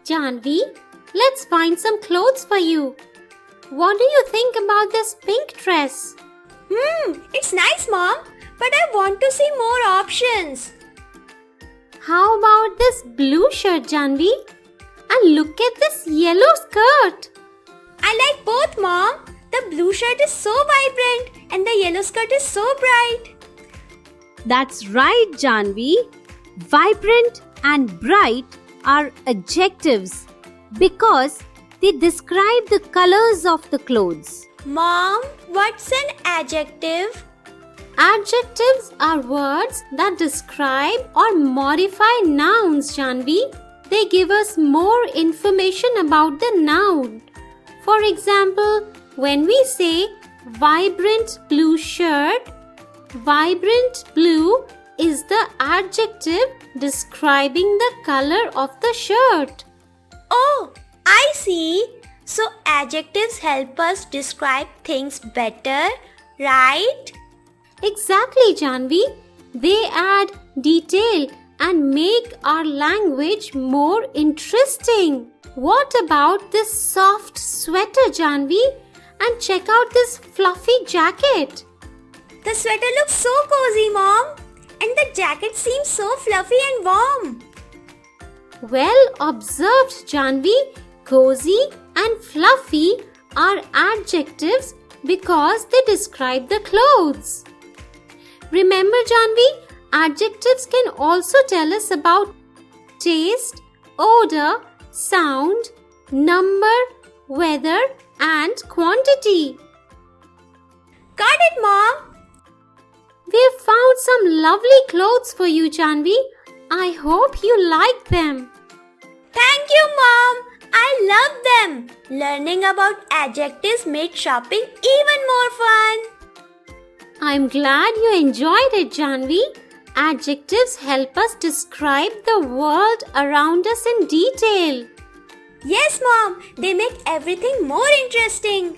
Janvi, let's find some clothes for you. What do you think about this pink dress? It's nice, Mom, but I want to see more options. How about this blue shirt, Janvi? And look at this yellow skirt. I like both, Mom. The blue shirt is so vibrant and the yellow skirt is so bright. That's right, Janvi. Vibrant and bright are adjectives because they describe the colors of the clothes. Mom, what's an adjective? Adjectives are words that describe or modify nouns, Janvi. They give us more information about the noun. For example, when we say vibrant blue shirt, vibrant blue is the adjective describing the color of the shirt. Oh, I see. So adjectives help us describe things better, right? Exactly, Janvi. They add detail and make our language more interesting. What about this soft sweater, Janvi? And check out this fluffy jacket. The sweater looks so cozy, Mom. And the jacket seems so fluffy and warm. Well observed, Janvi. Cozy and fluffy are adjectives because they describe the clothes. Remember, Janvi, adjectives can also tell us about taste, odor, sound, number, weather, and quantity. Got it, Mom. We have found some lovely clothes for you, Janvi. I hope you like them. Thank you, Mom. I love them. Learning about adjectives made shopping even more fun. I'm glad you enjoyed it, Janvi. Adjectives help us describe the world around us in detail. Yes, Mom. They make everything more interesting.